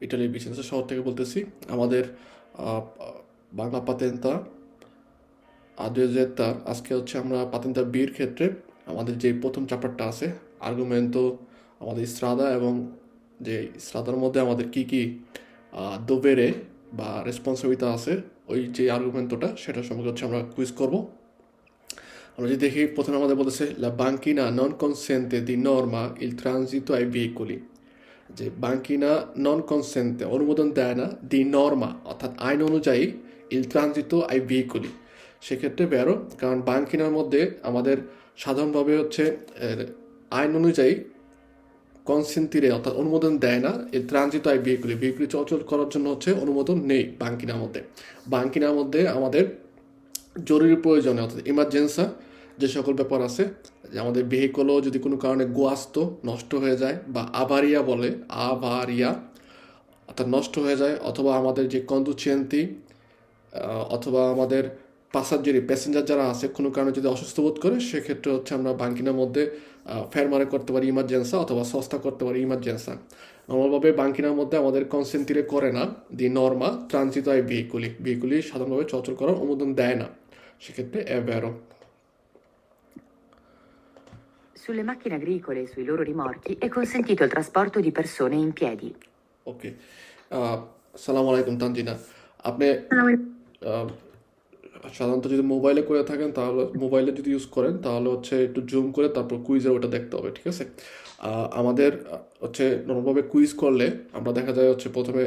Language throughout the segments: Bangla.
ইটালির ভিসেন্সা শহর থেকে বলতেছি। আমাদের আহ, বাংলা পাতেন্তা আদ্বৈতা আজকে হচ্ছে আমরা পাতেন্তা বির ক্ষেত্রে আমাদের যে প্রথম চ্যাপ্টারটা আছে আর্গুমেন্টো, আমাদের স্ট্রাদা এবং যে স্ট্রাদার মধ্যে আমাদের কি কি দোবেরে বা রেসপন্সিবিলিটি আছে, ওই যে আর্গুমেন্টোটা সেটা সম্পর্কে হচ্ছে আমরা কুইজ করব। আমরা যদি দেখি প্রথমে আমাদের বলতেছে লা বাঙ্কিনা নন কনসেন্তে দি নর্মা ইল ট্রানজিটো আই ভেহিকলি, যে বাঙ্কিনা নন কনসেন্টে অনুমোদন দেয় না দি নর্মা অর্থাৎ আইন অনুযায়ী ইল ট্রানজিতো আই ভেহিকলি, সেক্ষেত্রে বেরো। কারণ বাঙ্কিনার মধ্যে আমাদের সাধারণভাবে হচ্ছে আইন অনুযায়ী কনসেন্টিরে অর্থাৎ অনুমোদন দেয় না এই ট্রানজিতো আই ভেহিকলি, ভেহিকলি চলাচল করার জন্য হচ্ছে অনুমোদন নেই বাঙ্কিনার মধ্যে। বাঙ্কিনার মধ্যে আমাদের জরুরি প্রয়োজনে অর্থাৎ ইমার্জেন্সা যে সকল ব্যাপার আছে, যে আমাদের ভেহিকলও যদি কোনো কারণে গোয়াস্ত নষ্ট হয়ে যায় বা আভারিয়া বলে আভারিয়া অর্থাৎ নষ্ট হয়ে যায়, অথবা আমাদের যে কন্ডুচেন্তি অথবা আমাদের প্যাসেঞ্জার যারা আছে কোনো কারণে যদি অসুস্থ বোধ করে, সেক্ষেত্রে হচ্ছে আমরা বাঙ্কিনার মধ্যে ফেরমারে করতে পারি ইমার্জেন্সা অথবা সস্তা করতে পারি ইমার্জেন্সা। নর্মালভাবে বাঙ্কিনার মধ্যে আমাদের কনসেন্টিরে করে না দি নর্মা ট্রানজিট আই ভেহিকুলি সাধারণভাবে চলাচল করার অনুমোদন দেয় না, সেক্ষেত্রে এ বেরো। Sulle macchine agricole e sui loro rimorchi è consentito il trasporto di persone in piedi. ওকে, আসসালামু আলাইকুম তানজিনা। আপনি আহ, সাধারণত যদি মোবাইলে করে থাকেন তাহলে মোবাইলে যদি ইউজ করেন তাহলে হচ্ছে একটু জুম করে তারপর কুইজের ওটা দেখতে হবে, ঠিক আছে? আমাদের হচ্ছে নর্মালভাবে কুইজ করলে আমরা দেখা যায় হচ্ছে প্রথমে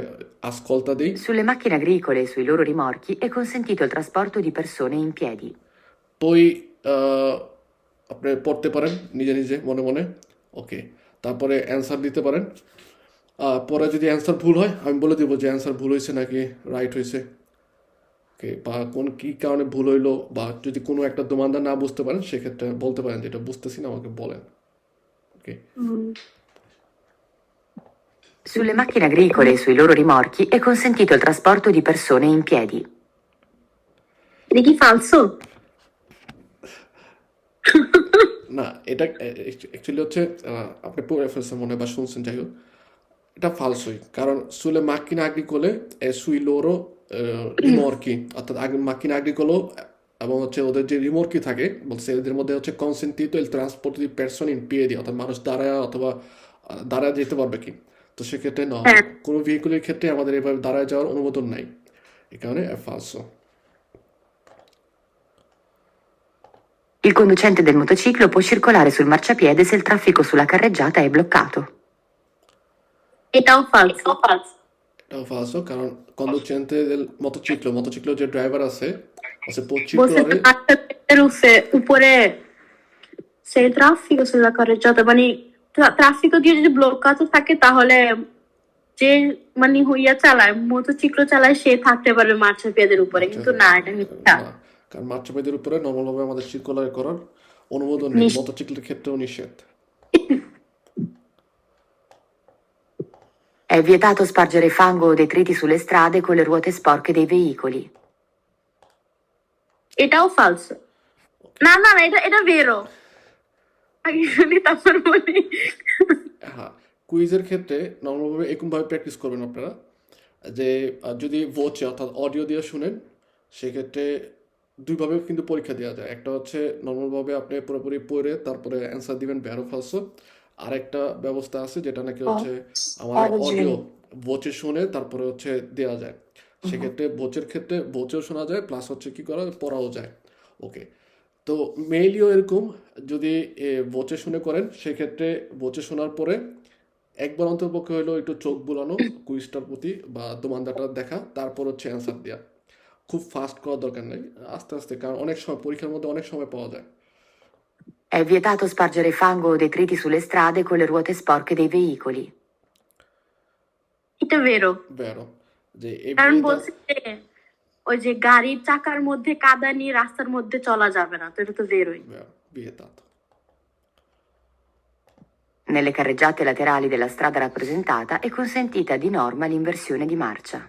আসকলতা দিই। Sulle macchine agricole e sui loro rimorchi è consentito il trasporto di persone in piedi. বই আপনি পড়তে পারেন নিজে নিজে মনে মনে, ওকে। তারপরে অ্যান্সার দিতে পারেন। পরে যদি অ্যান্সার ভুল হয় আমি বলে দেবো যে অ্যান্সার ভুল হয়েছে নাকি রাইট হয়েছে, ওকে। বা কোন কী কারণে ভুল হইলো, বা যদি কোনো একটা দোমানদা না বুঝতে পারেন সেক্ষেত্রে বলতে পারেন যেটা বুঝতেছি না আমাকে বলেন, ওকে। Sulle macchine agricole e sui loro rimorchi è consentito il trasporto di persone in piedi. এটা কি ফালসো? না, এটা অ্যাকচুয়ালি হচ্ছে আপনি পড়ে ফেলছেন মনে হয় বা শুনছেন, যাই হোক এটা ফালসই। কারণ সুলে মাক্কিনা আগ্রিকোলে সুই লোরো রিমর্কি অর্থাৎ মাক্কিনা আগ্রিকোলো এবং হচ্ছে ওদের যে রিমর্কি থাকে বলছে এদের মধ্যে হচ্ছে কনসেন্টিতো এল ট্রান্সপোর্ট দি পারসন ইন পিএডি অর্থাৎ মানুষ দাঁড়ায় অথবা দাঁড়ায় যেতে পারবে কি, তো সেক্ষেত্রে না, হ্যাঁ, কোনো ভেহিকুলের ক্ষেত্রে আমাদের এভাবে দাঁড়ায় যাওয়ার অনুমোদন নাই, এই কারণে ফালসো। Il conducente del motociclo può circolare sul marciapiede se il traffico sulla carreggiata è bloccato. এটাও ফালসো। এটাও ফালসো, কারণ কন্ডুচেন্তে মোটরসাইকেল যে ড্রাইভার আছে può বলছে circolare উপরে সেই ট্রাফিক sulla carreggiata, মানে ট্রাফিক দিয়ে যদি ব্লকাতো থাকে তাহলে যে মানে হইয়া চালায় মোটরসাইকেল চালায় সে থাকতে পারবে মার্চাপিয়াদের উপরে, কিন্তু না, এটা মিথ্যা। না, কারণ মাতৃভেদের উপরে নর্মালভাবে আমাদের সার্কুলার করার অনুমোদন নেই, নিশ্চয়। মোটরসাইকেলের ক্ষেত্রেও নিষেধ। È vietato spargere fango o detriti sulle strade con le ruote sporche dei veicoli. এটাও ফালসো। না না না, এটা এটা বেরো আগে শুনি তারপর বলি। হ্যাঁ, কুইজের ক্ষেত্রে নর্মালভাবে এরকমভাবে প্র্যাকটিস করবেন আপনারা যে যদি ভোচে অর্থাৎ অডিও দিয়ে শুনেন সেক্ষেত্রে দুইভাবে কিন্তু পরীক্ষা দেওয়া যায়। একটা হচ্ছে নর্মালভাবে আপনি পুরোপুরি পড়ে তারপরে অ্যান্সার দিবেন ব্যারো ফালসো। আর একটা ব্যবস্থা আছে যেটা নাকি হচ্ছে আমাদের অডিও ভোচে শুনে তারপরে হচ্ছে দেওয়া যায়। সেক্ষেত্রে ভোচের ক্ষেত্রে ভোচেও শোনা যায় প্লাস হচ্ছে কি করা পড়াও যায়, ওকে। তো মেইলিও এরকম, যদি ভোচে শুনে করেন সেক্ষেত্রে ভোচে শোনার পরে একবার অন্ততপক্ষে হলেও একটু চোখ বুলানো কুইজটার প্রতি বা দোমানদাটা দেখা, তারপর হচ্ছে অ্যান্সার দেওয়া। খুব ফাস্ট করার দরকার নেই, আস্তে আস্তে, কারণ অনেক সময় পরীক্ষার মধ্যে অনেক সময় পাওয়া যায়। È vietato spargere fango o detriti sulle strade con le ruote sporche dei veicoli. এটা বেরো, বেরো যে এই কারণ বিয়েটা বলছে যে ওই যে গাড়ির চাকার মধ্যে কাদা নিয়ে রাস্তার মধ্যে চলা যাবে না, তো এটা তো বেরোই। বিয়েতাতো। Nelle carreggiate laterali della strada rappresentata è consentita di norma l'inversione di marcia.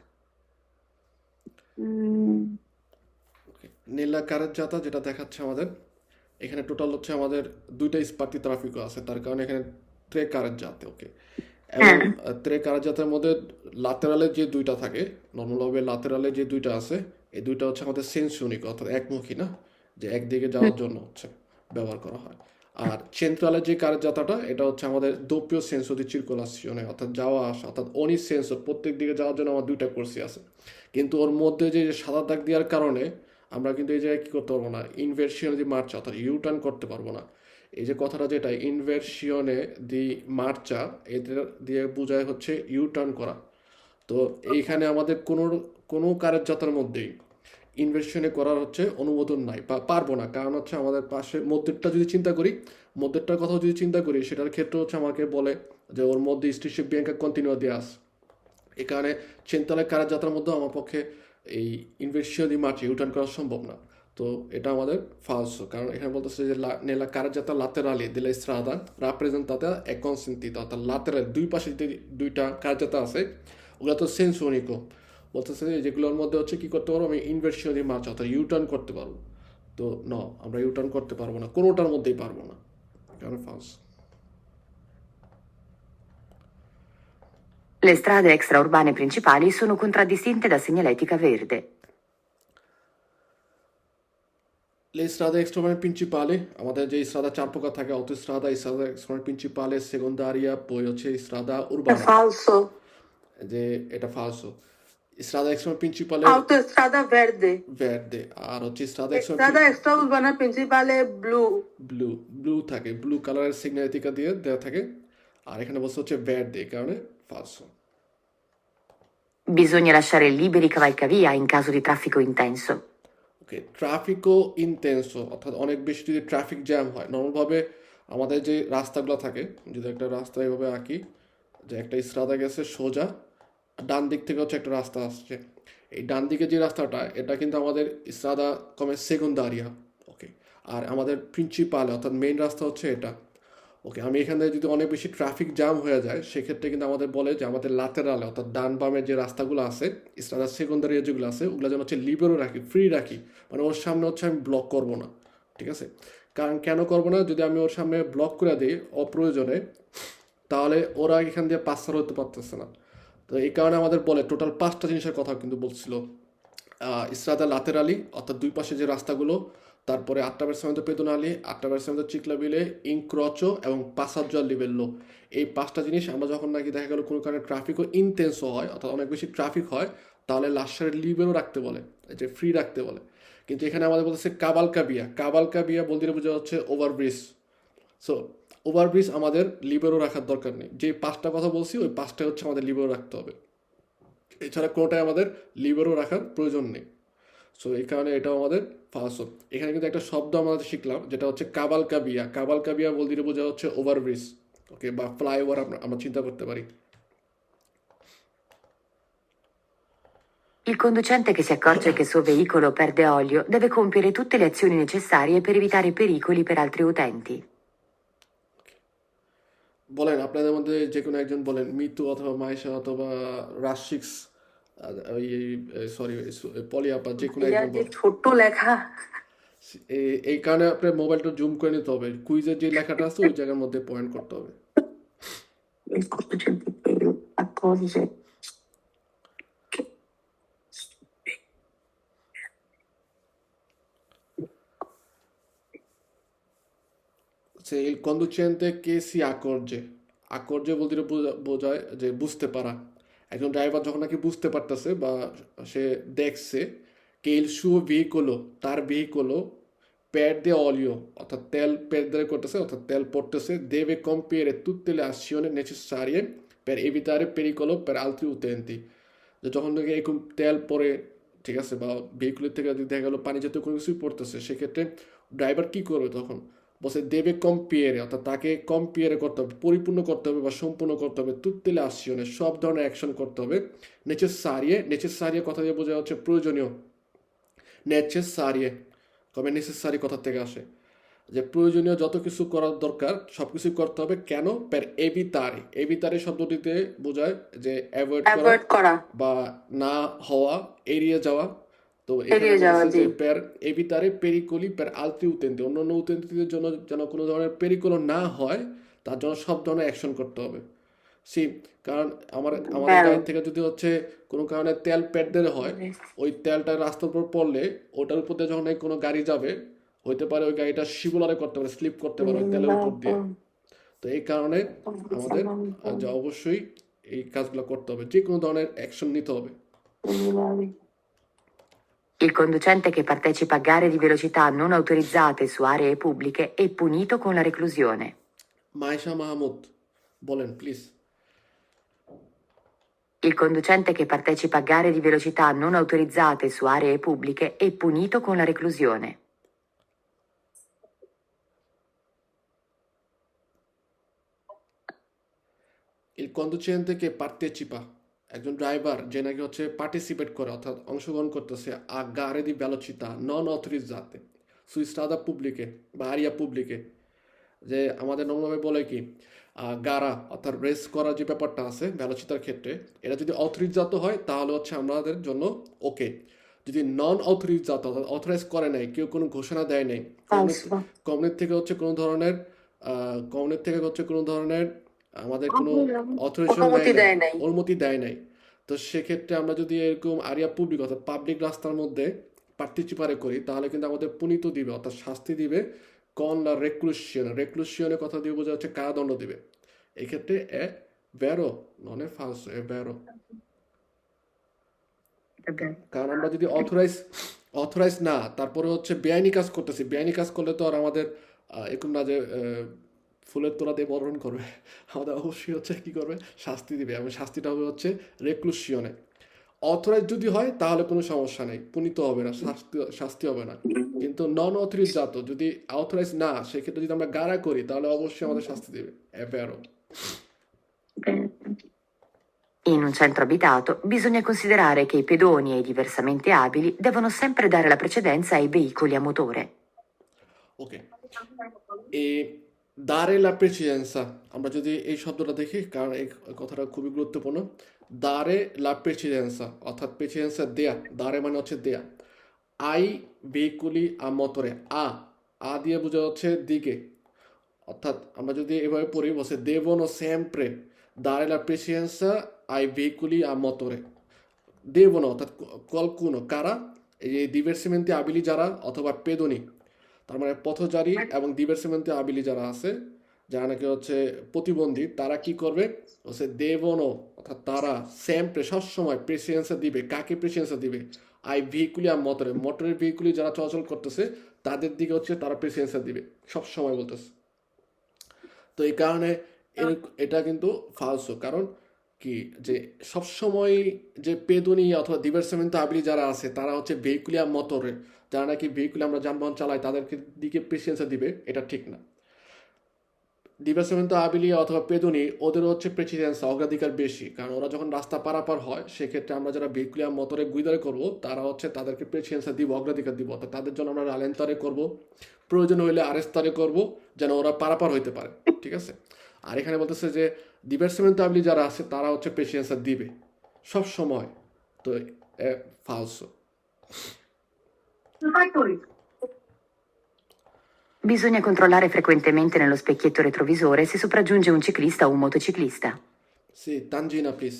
নীলা কারেজ্জাতা যেটা দেখাচ্ছে আমাদের এখানে টোটাল হচ্ছে আমাদের দুইটা স্পার্টি ট্রাফিকও আছে, তার কারণে এখানে ট্রে কারেজ্জাতে, ওকে। এবং হ্যাঁ ত্রে কারাজাতের মধ্যে লাতেরালে যে দুইটা থাকে, নর্মালভাবে লাতেরালে যে দুইটা আছে, এই দুইটা হচ্ছে আমাদের সেন্স ইউনিক, অর্থাৎ একমুখী না, যে একদিকে যাওয়ার জন্য হচ্ছে ব্যবহার করা হয়। আর চেন্ট্রালে যে কারাজাতাটা, এটা হচ্ছে আমাদের দোপিও সেন্সো দি চিরকুলাসিওনে, অর্থাৎ যাওয়া আসা, অর্থাৎ অনি সেন্সো, প্রত্যেক দিকে যাওয়ার জন্য আমার দুইটা কোর্সই আছে। কিন্তু ওর মধ্যে যে সাদা দাগ দেওয়ার কারণে আমরা কিন্তু এই জায়গায় কী করতে পারবো না, ইনভার্সিয়নে দি মার্চা অর্থাৎ ইউটার্ন করতে পারবো না। এই যে কথাটা যেটা ইনভার্সিয়নে দি মার্চা, এটা দিয়ে বোঝায় হচ্ছে ইউটার্ন করা। তো এইখানে আমাদের কোনো কোনো কার্যযাত্রার মধ্যেই ইনভেস্টনে করার হচ্ছে অনুমোদন নাই বা পারবো না, কারণ হচ্ছে আমাদের পাশে মধ্যেরটা যদি চিন্তা করি, মধ্যেরটার কথাও যদি চিন্তা করি, সেটার ক্ষেত্রে হচ্ছে আমাকে বলে যে ওর মধ্যে স্ট্রিশিপ ব্যাংকা কন্টিনিউ দিয়ে আস। এই কারণে চেন্তালের কার্যযাত্রার মধ্যে আমার পক্ষে এই ইনভেস্টিও দি মার্চে ইউটার্ন করা সম্ভব না। তো এটা আমাদের ফালসো, কারণ এখানে বলতেছে যে নেলা কার্যযাত্রা লাতেরালি দিলে স্ট্রাদা রাপ্রেজেন্টাতা e consentita, অর্থাৎ লাতেরাল দুই পাশে যে দুইটা কার্যযাত্রা আছে ওগুলো তো সেন্স উনিকো, বলতেছে যে যেগুলোর মধ্যে হচ্ছে কি করতে পারবো, আমি ইনভেস্টিও দি মার্চ অর্থাৎ ইউটার্ন করতে পারবো। তো আমরা ইউটার্ন করতে পারবো না, কোনোটার মধ্যেই পারবো না, কারণ ফালস। Le strade extraurbane principali sono contraddistinte da segnaletica verde. Le strade extraeurbane principali, আমাদের যে strada চার প্রকার থাকে, autostrada, strada extraeurbane principale, secondaria, poi হচ্ছে strada È urbana, falso. যে এটা ফালসো। strada extraeurbane principale Autostrada verde. verde, আর হচ্ছে strada Strada extraeurbane extraurbana principale blu. Blue থাকে, ব্লু কালারের সিগনালিটিকা দিয়ে দেওয়া থাকে, আর এখানে বলছে হচ্ছে verde, এই কারণে ফালসো। Bisogna lasciare liberi i cavalcavia in caso di traffico intenso. ওকে, ট্রাফিকও ইনটেন্সো, অর্থাৎ অনেক বেশি যদি ট্রাফিক জ্যাম হয়, নর্মালভাবে আমাদের যে রাস্তাগুলো থাকে, যদি একটা রাস্তা এভাবে আঁকি, যে একটা ইসরাদা গেছে সোজা, ডান দিক থেকে হচ্ছে একটা রাস্তা আসছে, এই ডান দিকে যে রাস্তাটা, এটা কিন্তু আমাদের ইসরাদা কমে সেকেন্ডারিয়া। ওকে, আর আমাদের প্রিন্সিপাল অর্থাৎ মেইন রাস্তা হচ্ছে এটা। ওকে, আমি এখানে যদি অনেক বেশি ট্রাফিক জ্যাম হয়ে যায়, সেক্ষেত্রে কিন্তু আমাদের বলে যে আমাদের লাতেরালে অর্থাৎ ডান বামের যে রাস্তাগুলো আছে, ইসরাদা সেকেন্ডারি যেগুলো আছে, ওগুলো যেন হচ্ছে লিবেরও রাখি, ফ্রি রাখি, মানে ওর সামনে হচ্ছে আমি ব্লক করবো না। ঠিক আছে, কারণ কেন করবো না, যদি আমি ওর সামনে ব্লক করে দিই অপ্রয়োজনে, তাহলে ওরা এখান দিয়ে পাসার হতে পারতেছে না। তো এই কারণে আমাদের বলে টোটাল 5টা জিনিসের কথা কিন্তু বলছিল। ইসরাদা লাতেরালি অর্থাৎ দুই পাশে যে রাস্তাগুলো, তারপরে 8টা পেদোনালি, 8টা চিকলাবিলে, ইনক্রচো এবং পাসাজ্জো al livello। এই 5টা জিনিস আমরা যখন নাকি দেখা গেল কোনো কারণে ট্রাফিকও ইনটেন্সও হয়, অর্থাৎ অনেক বেশি ট্রাফিক হয়, তাহলে লাস্টারের লিবেরও রাখতে বলে, যে ফ্রি রাখতে বলে। কিন্তু এখানে আমাদের বলতেছে কাবালকা বিয়া বলতে বোঝা হচ্ছে ওভারব্রিজ। সো ওভারব্রিজ আমাদের লিবেরও রাখার দরকার নেই, যে 5টা কথা বলছি ওই 5টাই হচ্ছে আমাদের লিবেরও রাখতে হবে, এছাড়া কোনোটাই আমাদের লিবেরও রাখার প্রয়োজন নেই। সো এই কারণে এটাও আমাদের ফালসো। এখানে কিন্তু একটা শব্দ আমরা শিখলাম, যেটা হচ্ছে কাবালকা বিয়া বলতে বোঝা হচ্ছে ওভারব্রিজ, ওকে, বা ফ্লাইওভার আমরা চিন্তা করতে পারি। Il conducente che si accorge che il suo veicolo perde olio deve compiere tutte le azioni necessarie per evitare pericoli per altri utenti. বলেন আপনাদের মধ্যে যে কোনো একজন বলেন, মিতু অথবা মাইশা অথবা রাশিক্স, সরি পলিয়াপা, যে কোনো একজন বলেন। ছোট্ট লেখা। এই কারণে আপনার মোবাইলটা জুম করে নিতে হবে, কুইজের যে লেখাটা আছে ওই জায়গার মধ্যে পয়েন্ট করতে হবে। Il conducente che accorge সে il conducente che si accorge, আকর্যে বলতে বোঝায় যে বুঝতে পারা। একজন ড্রাইভার যখন নাকি বুঝতে পারতেছে বা সে দেখছে কে il suo veicolo, তার veicolo perde olio, অর্থাৎ তেল perdere করতেছে, অর্থাৎ তেল পড়তেছে, deve compiere tutte le azioni necessarie per evitare pericolo per altri utenti, যে যখন থেকে এরকম তেল পরে, ঠিক আছে, বা ভেহিকুলের থেকে যদি দেখা গেলো পানি জাতীয় কোনো কিছুই পড়তেছে, সেক্ষেত্রে ড্রাইভার কী করবে তখন, বসে দেবে কম্পিয়ারে, অর্থাৎ তাকে কম্পিয়ারে করতে হবে, পরিপূর্ণ করতে হবে বা সম্পূর্ণ করতে হবে, তুত্তে লে আসিওনে, সব ধরনের অ্যাকশন করতে হবে। নেচেসারিয়ে কথা দিয়ে বোঝা হচ্ছে প্রয়োজনীয়, নেচেসারিয়ে কবে নেসেসারি কথা থেকে আসে, যে প্রয়োজনীয় যত কিছু করার দরকার সব কিছুই করতে হবে। কেন, প্যার এবিতারে শব্দটিতে বোঝায় যে অ্যাভয়েড করা বা না হওয়া, এড়িয়ে যাওয়া। তো এখানে যে প্যার এবিতারে পেরিকোলি প্যার আলত্রি উতেন্তি, অন্যান্য উতেন্তিদের জন্য যেন কোনো ধরনের পেরিকোলো না হয়, তার জন্য সব ধরনের অ্যাকশন করতে হবে। সি, কারণ আমাদের Vero. গাড়ি থেকে যদি হচ্ছে কোনো কারণে তেল প্যাড দিতে হয়, ওই তেলটা রাস্তার উপর পড়লে ওটার উপর দিয়ে যখন এই কোনো গাড়ি যাবে, হইতে পারে ওই গাড়িটা শিবুলারে করতে পারে, স্লিপ করতে পারে ওই তেলের উপর দিয়ে। তো এই কারণে আমাদের যে অবশ্যই এই কাজগুলো করতে হবে, যে কোনো ধরনের অ্যাকশন নিতে হবে। Il conducente che partecipa a gare di velocità non autorizzate su aree pubbliche è punito con la reclusione. Maisha Mahmud, বলেন please. Il conducente che partecipa a gare di velocità non autorizzate su aree pubbliche è punito con la reclusione. Il conducente che partecipa, একজন ড্রাইভার যে নাকি হচ্ছে পার্টিসিপেট করে অর্থাৎ অংশগ্রহণ করতেছে a gare di velocità non autorizzate su strada pubbliche বা আরিয়া পুবলিকে, যে আমাদের নর্মালভাবে বলে কি গারা অর্থাৎ রেস করার যে ব্যাপারটা আছে ভেলোসিটার ক্ষেত্রে, এটা যদি অথরিজাত হয় তাহলে হচ্ছে আমাদের জন্য ওকে। যদি নন অথরিজাত অর্থাৎ অথরাইজ করে নাই, কেউ কোনো ঘোষণা দেয় নাই, Falso. কোম্পানির থেকে হচ্ছে কোনো ধরনের আমাদের কোনো অথরাইজেশন অনুমতি দেয় নাই। অনুমতি দেয় নাই, তো সেক্ষেত্রে আমরা যদি এরকম আরিয়া পুবলিক অর্থাৎ পাবলিক রাস্তার মধ্যে পার্টিসিপারে করি তাহলে কিন্তু আমাদের পুনিত দিবে অর্থাৎ শাস্তি দিবে কন লা রেক্লুশিয়নের কথা দিয়ে বোঝা হচ্ছে কারাদণ্ড দিবে। এক্ষেত্রে এ ভেরো ননে ফালসো, এ ভেরো। কারণ আমরা যদি অথরাইজ না, তারপরে হচ্ছে বেআইনি কাজ করতেছি, বেআইনি কাজ করলে তো আর আমাদের এরকম না যে ফুলের তোড়া দিয়ে বরণ করবে, আমাদের অবশ্যই হচ্ছে কি করবে, শাস্তি দিবে, এবং শাস্তিটা হবে হচ্ছে রেক্লুশিয়নে। অথরাইজ যদি হয় তাহলে কোনো সমস্যা নেই, পুনিত হবে না, শাস্তি হবে না। কিন্তু নন অথরাইজজাত যদি অথরাইজ না, সেক্ষেত্রে যদি আমরা গারা করি তাহলে অবশ্যই আমাদের শাস্তি দেবে, è vero। In un centro abitato bisogna considerare che i pedoni e i diversamente abili devono sempre dare la precedenza ai veicoli a motore. ওকে, এই দারে লা প্রেসিডেন্সা, আমরা যদি এই শব্দটা দেখি, কারণ এই কথাটা খুবই গুরুত্বপূর্ণ। দারে লা প্রেসিডেন্সা অর্থাৎ প্রেসিডেন্সা দেয়া, দারে মানে হচ্ছে দেয়া, আই ভেহিকুলি আ মতরে, আ দিয়ে বোঝা হচ্ছে দিকে, অর্থাৎ আমরা যদি এভাবে পড়ি বসে দেবনো সেম্প্রে দারে লা প্রেসিডেন্সা আই ভেহিকুলি আ মতরে, দেবনো অর্থাৎ কলকুনো কারা, এই দিভার্সিমেন্তে আবিলি যারা অথবা পেদনি, তার মানে পথচারী এবং দিভার্সিমেন্তে আবিলি যারা আছে, যারা নাকি হচ্ছে প্রতিবন্ধী, তারা কি করবে হচ্ছে দেবনো অর্থাৎ তারা সেম্প্রে সবসময় প্রেসিডেন্সা দিবে। কাকে প্রেসিডেন্সা দিবে? আই ভেহিকুলি আর মোটরের ভেহিকুলি যারা চলাচল করতেছে তাদের দিকে হচ্ছে তারা প্রেসিডেন্সা দিবে সবসময় বলতেছে। তো এই কারণে এটা কিন্তু ফালসো, কারণ কি যে সবসময় যে পেদনি অথবা দিভার্সিমেন্তে আবিলি যারা আছে তারা হচ্ছে ভেহিকুলিয়া মোটরে, যারা নাকি ভেহিকুলে আমরা যানবাহন চালাই তাদেরকে দিকে প্রেসিডেন্সা দিবে, এটা ঠিক না। দিভার্সিমেন্তো আবিলিয়া অথবা পেদনি ওদের হচ্ছে প্রেসিডেন্সা অগ্রাধিকার বেশি, কারণ ওরা যখন রাস্তা পারাপার হয় সেক্ষেত্রে আমরা যারা ভেহিকুলিয়া মোটরে গুইদারে করবো তারা হচ্ছে তাদেরকে প্রেসিডেন্সা দিব, অগ্রাধিকার দিব, অর্থাৎ তাদের জন্য আমরা রালেন্তারে করবো, প্রয়োজন হইলে আরেস্তারে করবো, যেন ওরা পারাপার হইতে পারে, ঠিক আছে। আর এখানে বলতেছে যে দিভার্সিমেন্তো আবিলি যারা আছে তারা হচ্ছে প্রেসিডেন্সা দিবে সব সময়, তো ফালসো। Bisogna controllare frequentemente nello specchietto retrovisore se sopraggiunge un ciclista o un motociclista. সি তানজিনা প্লিজ।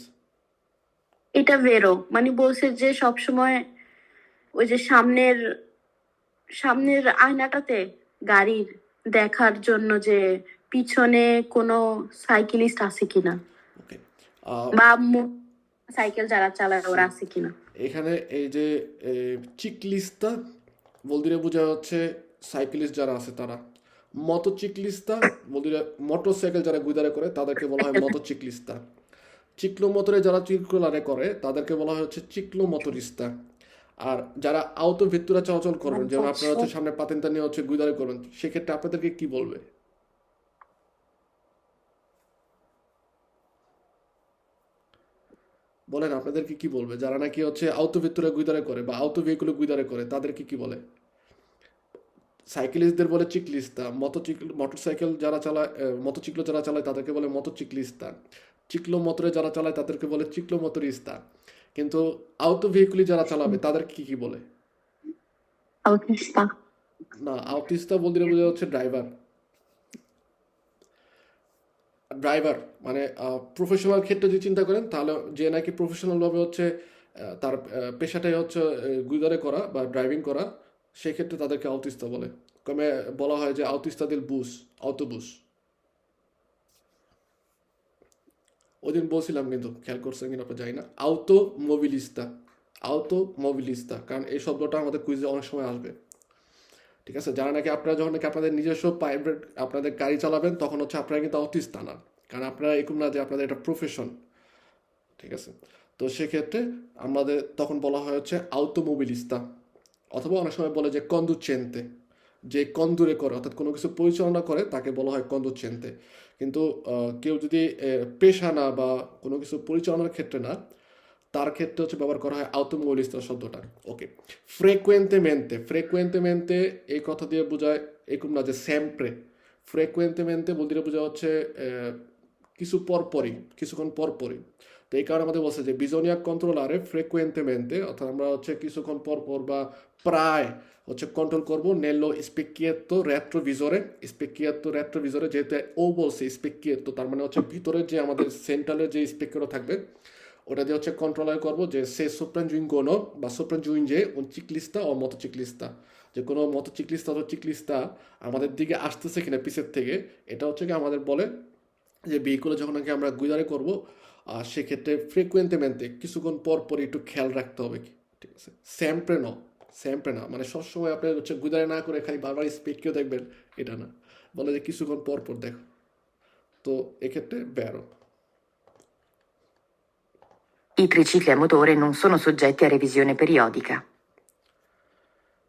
এটা ভেরো, মানে বলছে যে সবসময় ওই যে সামনের আয়নাটাতে গাড়ির দেখার জন্য যে পিছনে কোনো সাইকেলিস্ট আছে কিনা ওকে, বা সাইকেল যারা চালায় ওরা আছে কিনা। এখানে এই যে চিকলিস্তা বলতে বোঝা হচ্ছে সাইকেলিস্ট যারা আছে তারা, মটোচিকলিস্তা বলতে মোটরসাইকেল যারা গুইদারে করে তাদেরকে বলা হয় মটোচিকলিস্তা, চিকলো মোটরে যারা চিরকুলারে করে তাদেরকে বলা হয় হচ্ছে চিকলো মোটরিস্তা। আর যারা আউতো ভিত্তুরা চলাচল করবেন, যেমন আপনারা হচ্ছে সামনে পাতেনটা নিয়ে হচ্ছে গুইদারে করবেন, সেক্ষেত্রে আপনাদেরকে কি বলবে? বলেন আপনাদেরকে কি বলবে? যারা নাকি হচ্ছে আউতো ভিত্তুরা গুইদারে করে বা আউতো ভেহিকুলে গুইদারে করে তাদেরকে কি বলে? সাইকেলিস্টদের বলে চিকলিস্তা, মোটরসাইকেল যারা চালায় মোটরচিকলো যারা চালায় তাদেরকে বলে মোটরচিকলিস্তা, চিকলো মোটরে যারা চালায় তাদেরকে বলে চিকলো মোটরিস্তা। কিন্তু আউটো ভেহিকুলি যারা চালাবে তাদেরকে কি বলে? আউটিস্তা। না, আউটিস্তা বলতে বোঝা হচ্ছে ড্রাইভার। ড্রাইভার মানে প্রফেশনাল ক্ষেত্রে যদি চিন্তা করেন তাহলে যে নাকি প্রফেশনালভাবে হচ্ছে তার পেশাটাই হচ্ছে গুইদারে করা বা ড্রাইভিং করা, সেক্ষেত্রে তাদেরকে আউতিস্তা বলে। কমে বলা হয় যে আউতিস্তা দিল বুস, অটোবুস। ওই দিন বলছিলাম কিন্তু খেয়াল করছেন কিনা আপনি জানি না, আউতো মোবিলিস্তা, আউতো মোবিলিস্তা, কারণ এই শব্দটা আমাদের কুইজে অনেক সময় আসবে। ঠিক আছে, যারা নাকি আপনারা যখন নাকি আপনাদের নিজস্ব প্রাইভেট আপনাদের গাড়ি চালাবেন তখন হচ্ছে আপনারা কিন্তু অতিস্তা না, কারণ আপনারা এরকম না যে আপনাদের এটা প্রফেশন। ঠিক আছে, তো সেক্ষেত্রে আমাদের তখন বলা হয় হচ্ছে আউটোমোবিলিস্তা, অথবা অনেক সময় বলে যে কন্দুচেন্তে, যে কন্দুরে করে অর্থাৎ কোনো কিছু পরিচালনা করে তাকে বলা হয় কন্দুচেন্তে। কিন্তু কেউ যদি পেশা না বা কোনো কিছু পরিচালনার ক্ষেত্রে না, তার ক্ষেত্রে হচ্ছে ব্যবহার করা হয় আউটোমোবিলিস্তা শব্দটা। ওকে, ফ্রেকুয়েন্তেমেন্তে, ফ্রেকুয়েন্তেমেন্তে এই কথা দিয়ে বোঝায় এরকম না যে স্যাম্প্রে। ফ্রেকুয়েন্তেমেন্তে বলতে বোঝা হচ্ছে কিছু পরপরই, কিছুক্ষণ পরপরই। তো এই কারণে আমাদের বলছে যে বিজনিয়া কন্ট্রোলারে ফ্রেকুয়েন্তেমেন্তে, অর্থাৎ আমরা হচ্ছে কিছুক্ষণ পরপর বা প্রায় হচ্ছে কন্ট্রোল করবো নেলো স্পেকিয়েতো রেট্রোভিজরে, স্পেকিয়েতো রেট্রোভিজরে, যেহেতু ও বলছে স্পেকিয়েতো তার মানে হচ্ছে ভিতরের যে আমাদের সেন্ট্রালের যে স্পেকিয়েটো থাকবে ওটা দিয়ে হচ্ছে কন্ট্রোলার করবো যে সে সোপ্রাঞ্জুইঙ্গোনো বা সোপ্রাঞ্জুইঞ্জে un ciclista ও মোটোচিক্লিস্তা, যে কোনো মোটোচিক্লিস্তা অথবা চিক্লিস্তা আমাদের দিকে আসতেছে কিনা পিছের থেকে, এটা হচ্ছে কি আমাদের বলে যে ভেহিকুলে যখন নাকি আমরা গুইদারে করবো সেক্ষেত্রে ফ্রিকুয়েন্টেমেন্টে কিছুক্ষণ পর পর একটু খেয়াল রাখতে হবে কি। ঠিক আছে, স্যাম্প্রে ন, স্যাম্প্রে না মানে সবসময় আপনি হচ্ছে গুইদারে না করে খালি বারবার স্পিডকেও দেখবেন, এটা না, বলে যে কিছুক্ষণ পর পর দেখো। তো এক্ষেত্রে barrow. I tricicli a motore non sono soggetti a revisione periodica.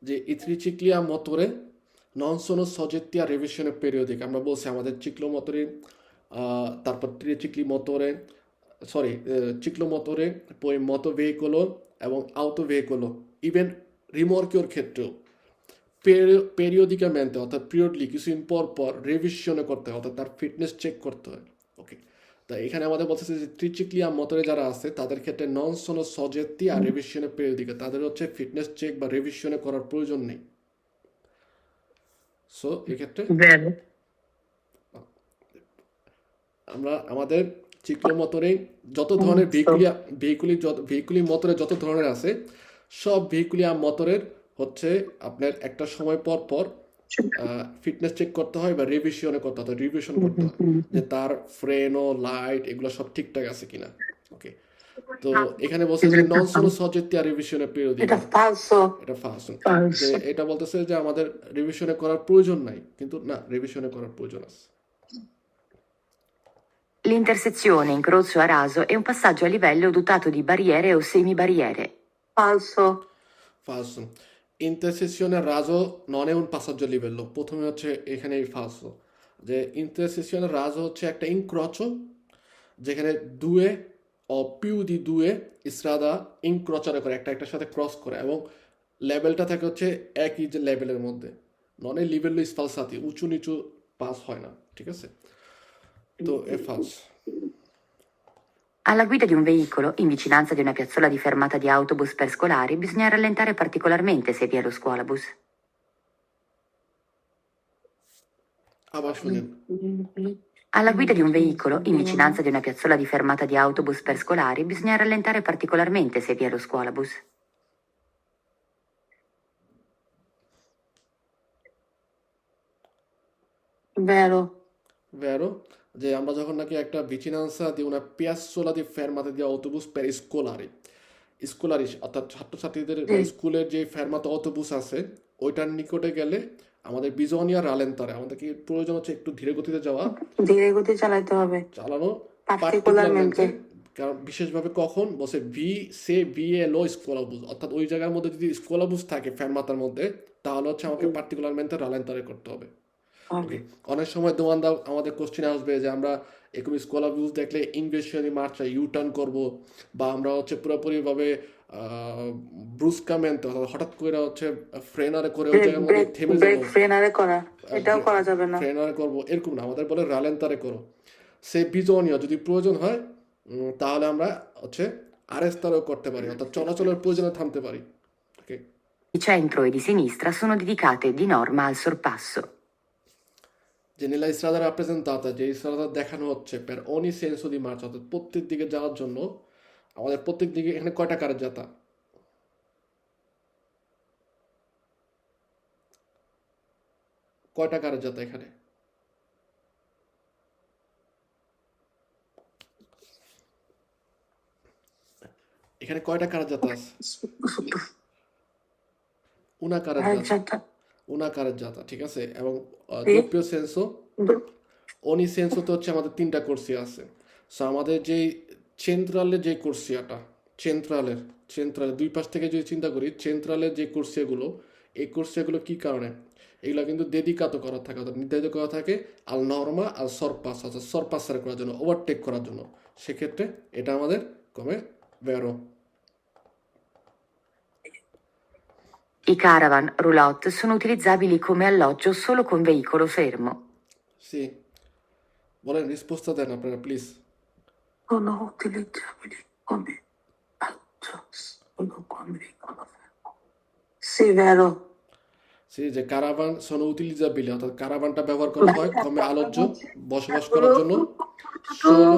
যে ইথ্রিচিক্লিয়া মোটরে নন সোনো সজেতিয়া রেভিশনে পেরিওডিক, আমরা বলছি আমাদের চিক্লো মোটরে, তারপর ট্রিচিক্লি মোটরে, সরি চিক্লো মোটরে, পই মতো ভেহিকলো এবং আউটো ভেহিকলো, ইভেন রিমর্কিওর ক্ষেত্রেও পেরিওডিকামেন্টে অর্থাৎ পিরিয়ডলি কিছুদিন পর পর রেভিশনে করতে হয়, অর্থাৎ তার ফিটনেস চেক করতে হয়। ওকে, তা এখানে আমাদের বলতেছে যে ট্রিচিক্লিয়া মোটরে যারা আছে তাদের ক্ষেত্রে নন সোনো সজেতি আর রেভিশনে পেরিওডিকা, তাদের হচ্ছে ফিটনেস চেক বা রেভিশনে করার প্রয়োজন নেই। সো এক্ষেত্রে Vero. আমরা আমাদের চিক্লো মোটরে যত ধরনের ভেহিকুলি মোটরে যত ধরনের আছে সব ভেহিকুলিয়া মোটরের হচ্ছে আপনার একটা সময় পর পর ফিটনেস চেক করতে হয় বা রিভিশনে করতে হয়, রিভিশন করতে হয় যে তার ফ্রেনো লাইট এগুলো সব ঠিকঠাক আছে কিনা। ওকে, তো এখানে বলছে যে নন সোনো সজেতি আর রিভিশনে পেরিওডিক, এটা falso. এটা ফার্স্ট, Falso. যে এটা বলতেছে যে আমাদের রিভিশনে করার প্রয়োজন নাই, কিন্তু না, রিভিশনে করার প্রয়োজন আছে। L'intersezione incrocio a raso è un passaggio a livello dotato di barriere o semibarriere. Falso. ফার্স্ট ইন্টারসেসিone raso non è un passaggio a livello, প্রথমে হচ্ছে এখানে ফার্স্ট যে ইন্টারসেসিone raso হচ্ছে একটা ইনক্রচো যেখানে দুয়ে ও পিউ দি দুয়ে স্ট্রাদা ইনক্রচারে করে, একটা একটার সাথে ক্রস করে, এবং লেভেলটা থাকে হচ্ছে একই যে লেভেলের মধ্যে, নন এ লিভেল স্পালসাতি, উঁচু নিচু পাস হয় না। ঠিক আছে, তো এ first. Alla guida di un veicolo, in vicinanza di una piazzola di fermata di autobus per scolari, bisogna rallentare particolarmente se vi è lo scuolabus. আবার শুনেন, Alla guida di un veicolo, in vicinanza di una piazzola di fermata di autobus per scolari, bisogna rallentare particolarmente se vi è lo scuolabus. Vero. vero, যে আমরা যখন নাকি একটা vicinanza di una piazzola di fermata di autobus per scolari, স্কুলারি অর্থাৎ ছাত্রছাত্রীদের বা স্কুলের যে ফেরমাতা অটোবুস আছে ওইটার নিকটে গেলে আমাদের বিজনিয়া রালেন্তারে আমাদের কি প্রয়োজন হচ্ছে একটু ধীরে গতিতে যাওয়া, ধীরে গতি চালাতে হবে। চালানো Particolarmente. কারণ বিশেষভাবে কখন বসে ভি সে ভি এল ও স্কোলাবুস, অর্থাৎ ওই জায়গার মধ্যে যদি স্কোলাবুস থাকে ফেরমাতার মধ্যে তাহলে হচ্ছে আমাকে পার্টিকুলারমেন্টে রালেন্তারে করতে হবে। Okay. অনেক সময় দোকানদা আমাদের কোশ্চেন আসবে যে আমরা এরকম স্কলাবুস দেখলে ইনভেশনারি মার্চা ইউ টার্ন করবো, বা আমরা হচ্ছে পুরোপুরিভাবে ব্রুস্কামেন্ট হঠাৎ করে হচ্ছে ফ্রেনারে করে ওই জায়গার মধ্যে থেমে ব্রেক যাবো, ফ্রেনারে করা এটাও করা যাবে না। ফ্রেনারে করবো এরকম না, আমাদের বলে রালেন্তারে করো। সে বিজনীয় যদি প্রয়োজন হয় তাহলে আমরা হচ্ছে আরেস্তারেও করতে পারি, অর্থাৎ চলাচলের প্রয়োজনে থামতে পারি। ওকে, Di centro e di sinistra sono dedicate di norma al sorpasso. যে nella strada rappresentata যে strada দেখানো হচ্ছে per ogni senso di marcia অর্থাৎ প্রত্যেক দিকে যাওয়ার জন্য আমাদের প্রত্যেক দিকে এখানে কয়টা carreggiata কয়টা carreggiata এখানে এখানে কয়টা carreggiata আছে una carreggiata carreggiata una carreggiata ঠিক আছে এবং sì doppio senso অনি সেন্সতে হচ্ছে আমাদের তিনটা কোর্সিয়া আছে সো আমাদের যেই সেন্ট্রালের যে কোর্সিয়াটা সেন্ট্রালের দুই পাশ থেকে যদি চিন্তা করি সেন্ট্রালের যে কোর্সিয়াগুলো এই কোর্সিয়াগুলো কি কারণে এগুলো কিন্তু ডেডিকাতো করা থাকে অর্থাৎ নির্ধারিত করা থাকে আল নর্মা আল সরপাস অর্থাৎ সরপাসার করার জন্য ওভারটেক করার জন্য সেক্ষেত্রে এটা আমাদের কমে ভেরো I caravan roulotte sono utilizzabili come alloggio solo con veicolo fermo. সি বলেন রিসপোস্টটা দেন আপনারা please sono utilizzabili come alloggio solo con veicolo fermo. Sì, vero. সি যে কারাভান সোনো উতিলিজাবিলি অর্থাৎ কারাভানটা ব্যবহার করা হয় কমে আলোচ্য বসবাস করার জন্য সোলো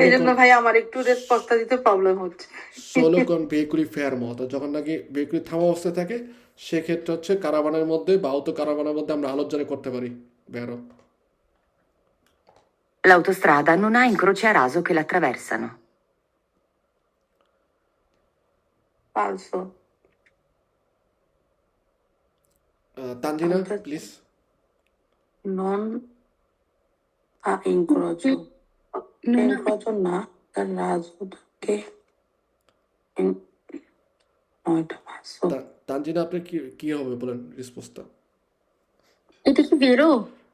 এই সোলো জন্য ভাই আমার একটু রেসপন্সটা দিতে প্রবলেম হচ্ছে। সোলো কোন ভেহিকুলি ফেয়ারমো অর্থাৎ যখন নাকি ভেহিকুলি থামা অবস্থায় থাকে সেক্ষেত্রে হচ্ছে কারাভানের মধ্যে বা অটো কারাভানের মধ্যে আমরা আলোচনা করতে পারি বেরো L'autostrada non ha incroci a raso che l'attraversano. Falso. Tanzina Auto- please Non ha incrocio. Incrocio না তার raso che no, এটা falso. তানজিনা আপনি কি কি হবে বলেন রিসপোস্টটা এটা কি বেরো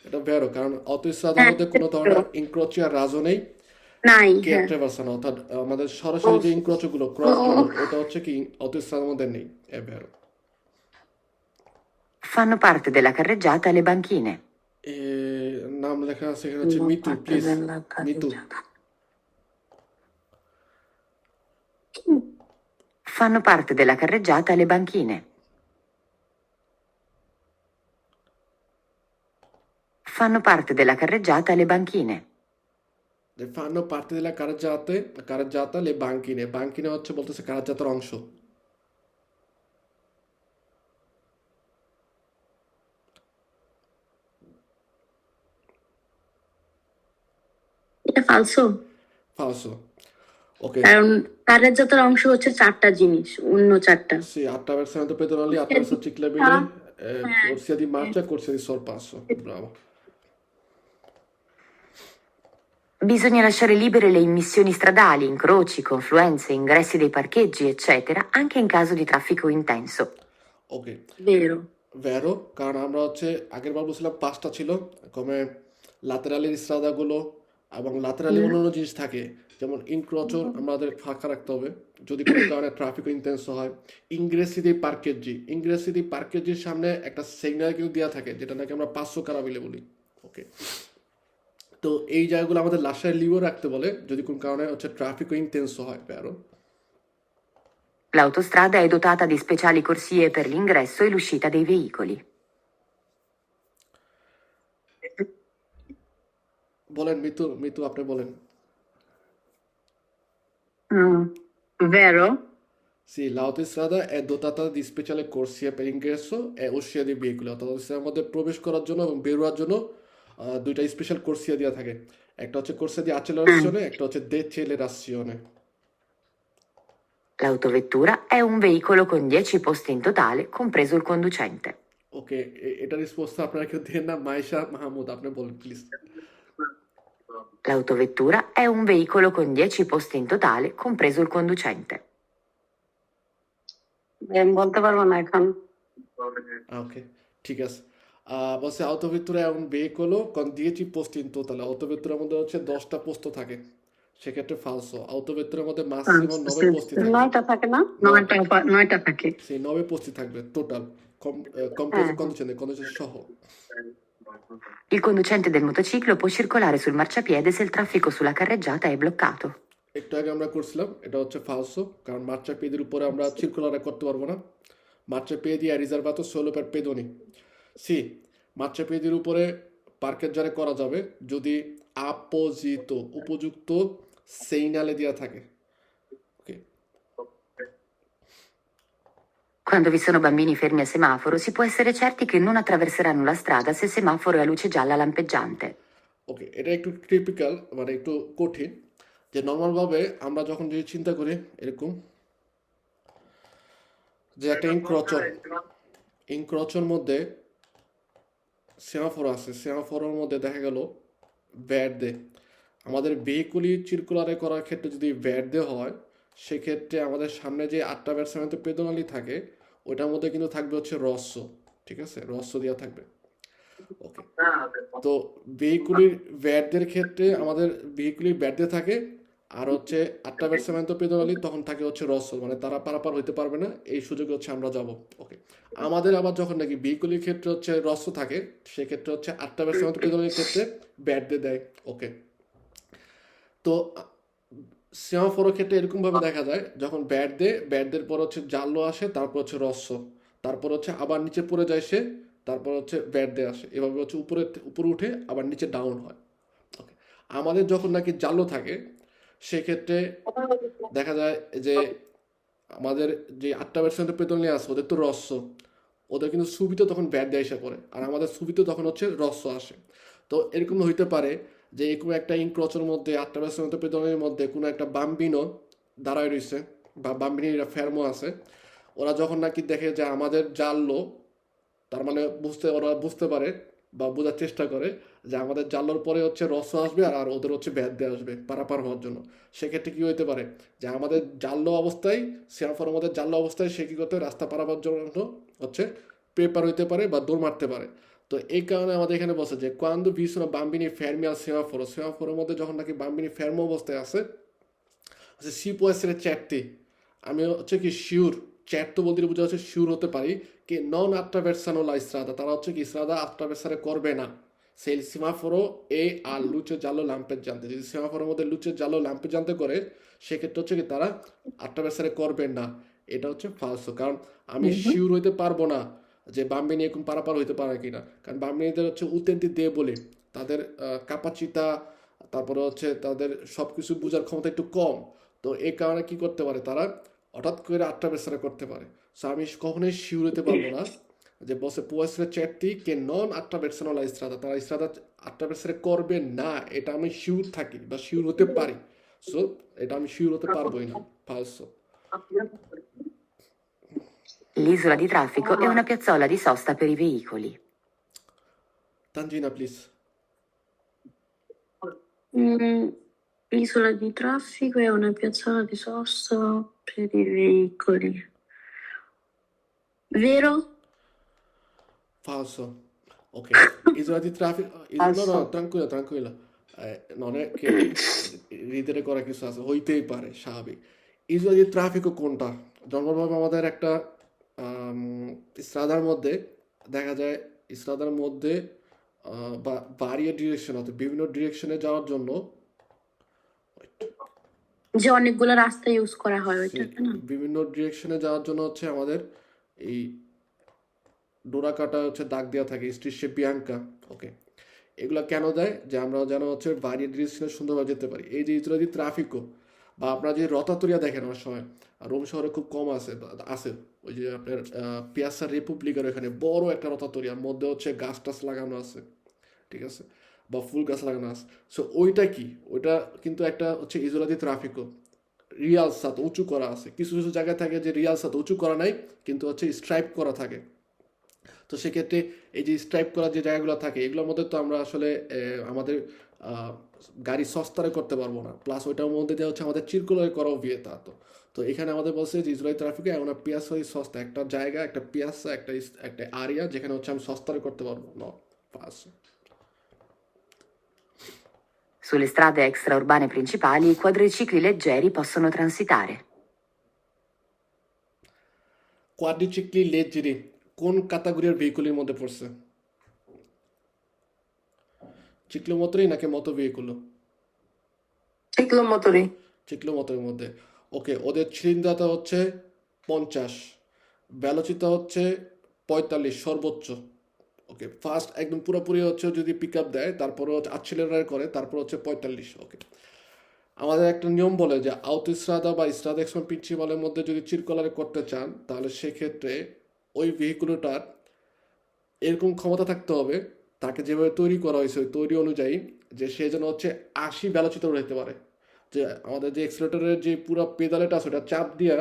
এটা বেরো কারণ অটোস্ট্রাদার মধ্যে কোনো ধরনের ইনক্রোচি আর রাজও নেই নাই কে ট্রেভার্সানো অর্থাৎ আমাদের সরাসরি যে ইনক্রোচ গুলো ক্রস ওটা হচ্ছে কি অটোস্ট্রাদার মধ্যে নেই এ বেরো Fanno parte della carreggiata le banchine. এ নাম লেখা আছে এখানে হচ্ছে Sono Mitu parte please della Mitu carreggiata. Fanno parte della carreggiata le banchine. Fanno parte della carreggiata le banchine. fanno parte della carreggiata le banchine হচ্ছে বলতেছে কারাজ্জাতার অংশ এটা ফালসো falso ok কারণ কার্যজাতের অংশ হচ্ছে চারটা জিনিস অন্য চারটা sì attraversamento pedonale attraverso ciclabile corsia di marcia e corsia di sorpasso bravo Bisogna lasciare libere le immissioni stradali, incroci, confluenze, ingressi dei parcheggi, eccetera, anche in caso di traffico intenso. ok বেরো ভেরো কারণ আমরা হচ্ছে আগের বার বলছিলাম পাঁচটা ছিল কমে লাতেরালের স্ট্রাদাগুলো এবং লাতেরালে অন্যান্য জিনিস থাকে যেমন ইনক্রোচর আমাদের ফাঁকা রাখতে হবে যদি কোনো কারণে ট্রাফিক ইন্টেন্স হয় ইংরেজি দি পার্কেজির সামনে একটা সিগন্যাল কিন্তু দেওয়া থাকে যেটা নাকি আমরা 500 কারাবিলে বলি ওকে তো এই জায়গাগুলো আমাদের লাশায় লিভও রাখতে বলে যদি কোনো কারণে হচ্ছে ট্রাফিক ইন্টেন্স হয় ভেরো L'autostrada è dotata di speciali corsie per l'ingresso e l'uscita dei veicoli. বলেন মিতু আপনি বলেন ভেরো Sì, l'autostrada è dotata di speciale corsia per ingresso e uscita dei veicoli অর্থাৎ autostradaর মধ্যে প্রবেশ করার জন্য এবং বের হওয়ার জন্য দুইটা স্পেশাল কোর্সিয়া দেওয়া থাকে একটা হচ্ছে কোর্সিয়া di accelerazione একটা হচ্ছে decelerazione L'autovettura è un veicolo con 10 posti in totale, compreso il conducente. ওকে এটা risposta আপনারা কেউ দেন না মাইশা মাহমুদ আপনি বলেন please L'autovettura è un veicolo con 10 posti in totale, compreso il conducente. আমি বলতে পারবো না এখন। ওকে ঠিক আছে বলছে autovettura è un veicolo con 10 posti in totale autovettura মধ্যে হচ্ছে 10টা পোস্ট থাকে সেক্ষেত্রে ফালসো autovettura মধ্যে ম্যাক্সিমাম 9 পোস্ট থাকে 9টা থাকে না? নয়টা থাকে সেই 9 পোস্ট থাকবে টোটাল compreso conducente সহ Il conducente del motociclo può circolare sul marciapiede se il traffico sulla carreggiata è bloccato. একটু আগে আমরা করছিলাম এটা হচ্ছে ফালসো কারণ মার্চা পেদের উপরে আমরা সার্কুলার করতে পারবো না মার্চা পেদি è riservato solo per pedoni sì মার্চা পেদের উপরে পার্কের করা যাবে যদি আপোজিত উপযুক্ত সেইনালে দেওয়া থাকে। ওকে, Quando vi sono bambini fermi a semaforo, si può essere certi che non attraverseranno la strada se il semaforo è a luce gialla lampeggiante. ওকে, এটা একটু টিপিক্যাল, মানে একটু কঠিন, যে নর্মালভাবে আমরা যখন যদি চিন্তা করি এরকম, যে একটা ইনক্রচর মধ্যে সেমাফোর আছে, সেমাফোরের মধ্যে দেখা গেল ভ্যাট আমাদের ভেহিকুলি চিরকুলারে করার ক্ষেত্রে যদি ভ্যাট হয়, সেক্ষেত্রে আমাদের সামনে যে 8টা ব্যাটসম্যানের পেদনালি থাকে, ওইটার মধ্যে কিন্তু থাকবে হচ্ছে রস্য, ঠিক আছে, রস্য দেওয়া থাকবে। ওকে, তো ভেহিকুলির ব্যাটদের ক্ষেত্রে আমাদের ভেহিকুলির ব্যাটদের থাকে, আর হচ্ছে 8টা ব্যাটসম্যান তো পেদনালি তখন থাকে হচ্ছে রস্য, মানে তারা পারাপার হইতে পারবে না, এই সুযোগে হচ্ছে আমরা যাব। ওকে, আমাদের আবার যখন নাকি ভেহিকুলির ক্ষেত্রে হচ্ছে রস্য থাকে, সেক্ষেত্রে হচ্ছে 8টা ব্যাটসম্যান পেদনালির ক্ষেত্রে ব্যাট দেয়। ওকে, তো সেমাফোরের ক্ষেত্রে এরকমভাবে দেখা যায়, যখন ব্যাটদের পর হচ্ছে জাল্লো আসে, তারপর হচ্ছে রস্য, তারপর হচ্ছে আবার নিচে পড়ে যায় সে, তারপর হচ্ছে ব্যাট আসে, এভাবে হচ্ছে উপরে উঠে আবার নিচে ডাউন হয়। ওকে, আমাদের যখন নাকি জাল্লো থাকে, সেক্ষেত্রে দেখা যায় যে আমাদের যে 8টা ব্যাটসম্যান পেতলে আছে, ওদের তো রস্য, ওদের কিন্তু সুবিতে তখন ব্যাট দেয় এসে পড়ে, আর আমাদের সুবিতে তখন হচ্ছে রস্য আসে। তো এরকম হইতে পারে যে এরকম একটা ইনক্রচের মধ্যে 8টা ব্যাটসম্যান পেতলের মধ্যে কোনো একটা বাম্বিনো দাঁড়ায় রয়েছে, বা বাম্বিনির ফেরমো আছে, ওরা যখন নাকি দেখে যে আমাদের জাললো, তার মানে ওরা বুঝতে পারে বা বোঝার চেষ্টা করে যে আমাদের জাল্লোর পরে হচ্ছে রস্য আসবে, আর ওদের হচ্ছে ব্যাট দিয়ে আসবে পারাপার হওয়ার জন্য। সেক্ষেত্রে কি হইতে পারে যে আমাদের জাল্লো অবস্থায়, সেমাফোর আমাদের জাল্লো অবস্থায় সে কি করতে রাস্তা পারাপার জন্য হচ্ছে পেপার হইতে পারে বা দৌড় মারতে পারে। তো এই কারণে আমাদের এখানে বসে যে quando vi sono bambini fermi al semaforo, সেমাফোরের মধ্যে যখন নাকি বাম্বিনি ফেরমো অবস্থায় আছে, সি può essere certi, আমি হচ্ছে কি শিওর, certo বলতে বোঝা হচ্ছে শিওর হতে পারি কি non attraversano la strada, তারা হচ্ছে কি strada attraversare করবে না। se il semaforo è a luce giallo lampeggiante, যদি সেমাফোরের মধ্যে luce giallo lampeggiante করে, সেক্ষেত্রে হচ্ছে কি তারা attraversare করবে না। এটা হচ্ছে ফালসো, কারণ আমি শিওর হইতে পারবো না যে বাম্বিনি এরকম পারাপার হইতে পারে কিনা, কারণ বাম্বিনিদের হচ্ছে উত্তেন্তি দিয়ে বলে তাদের কাপাচিতা, তারপরে হচ্ছে তাদের সব কিছু বোঝার ক্ষমতা একটু কম। তো এই কারণে কি করতে পারে, তারা হঠাৎ করে 8টা বেসারা করতে পারে। সো আমি কখনোই শিওর হতে পারবো না যে বসে পুয়াসের চ্যাটটি কে নন 8টা বেসানো লা ইস্ত্রাদা, তারা ইস্ত্রাদা 8টা বেসারে করবে না, এটা আমি শিওর থাকি বা শিওর হতে পারি। সো এটা আমি শিওর হতে পারবোই না, ফালসো। L'isola di traffico è una piazzola di sosta per i veicoli. Tanzina please. L'isola di traffico è una piazzola di sosta per i veicoli. Vero? Falso. Ok. Isola di traffico. No, Falso. no, tranquilla, tranquilla. Non è che ridere করে কিছু আছে, হইতেই পারে, স্বাভাবিক। ইসোলা দি ট্রাফিকও কোনটা? জন্মভাবে আমাদের একটা ইসরাদার মধ্যে দেখা যায়, ইসরাদার মধ্যে বা ভারিয়ে ডিরেকশন আছে, বিভিন্ন ডিরেকশনে যাওয়ার জন্য যে অনেকগুলো রাস্তা ইউজ করা হয় ওইটা না? বিভিন্ন ডিরেকশনে যাওয়ার জন্য হচ্ছে আমাদের এই ডোরা কাটা হচ্ছে দাগ দেওয়া থাকে, স্ট্রিশে বিয়াঙ্কা। ওকে, এগুলো কেন দেয়? যে আমরা যেন হচ্ছে ভারিয়ে ডিরেকশনে সুন্দরভাবে যেতে পারি। এই যে ইসোলা দি ট্রাফিকও, বা আপনারা যে রতাতরিয়া দেখেন অনেক সময়, আর রোম শহরে খুব কম আছে ওই যে আপনার পিয়াসা রিপাবলিকের এখানে বড় একটা রতাতরিয়ার মধ্যে হচ্ছে গাছ টাছ লাগানো আছে, ঠিক আছে, বা ফুল গাছ লাগানো আছে। সো ওইটা কি, ওইটা কিন্তু একটা হচ্ছে ইসোলা দি ট্রাফিকও, রিয়াল সাথে উঁচু করা আছে। কিছু কিছু জায়গায় থাকে যে রিয়াল সাথে উঁচু করা নাই, কিন্তু হচ্ছে স্ট্রাইপ করা থাকে। তো সেক্ষেত্রে এই যে স্ট্রাইপ করা যে জায়গাগুলো থাকে, এগুলোর মধ্যে তো আমরা আসলে আমাদের গাড়ি সস্তারে করতে পারবো না, প্লাস ওইটার মধ্যে দিয়ে হচ্ছে আমাদের চিরকুলারে করাও বিয়ে তা। তো এখানে আমাদের বলছে যে ইসরায়েল ট্রাফিকে এমন পিয়াসা ওই সস্তা একটা জায়গা, একটা পিয়াসা, একটা আরিয়া যেখানে হচ্ছে আমি সস্তারে করতে পারবো না, pass. Sulle strade extraurbane principali i quadricicli leggeri possono transitare. কোয়াড্রিচিকলি লেজেরি কোন ক্যাটাগরির ভেহিকুলের মধ্যে পড়ছে? চিক্লোমোটরই নাকি মতো ভেহিকুল? চিকলোমোটরি। চিক্লোমোটরের মধ্যে। ওকে, ওদের ছিলিন্দ্রতা হচ্ছে 50, ভ্যালোচিতা হচ্ছে 45 সর্বোচ্চ। ওকে, ফার্স্ট একদম পুরোপুরি হচ্ছে যদি পিক আপ দেয়, তারপরে হচ্ছে অ্যাক্সিলারেট করে, তারপর হচ্ছে 45। ওকে, আমাদের একটা নিয়ম বলে যে আউটোস্ট্রাদা বা স্ট্রাদা এক্সপ্রেস প্রিন্সিপালের মধ্যে যদি চিরকুলারে করতে চান, তাহলে সেক্ষেত্রে ওই ভেহিকুলটার এরকম ক্ষমতা থাকতে হবে, তাকে যেভাবে তৈরি করা হয়েছে ওই তৈরি অনুযায়ী, যে সে যেন হচ্ছে 80 ভেলোসিটি উঠাইতে পারে। যে আমাদের যে এক্সিলারেটরের যে পুরো পেদালেটা আছে ওটা চাপ দিয়া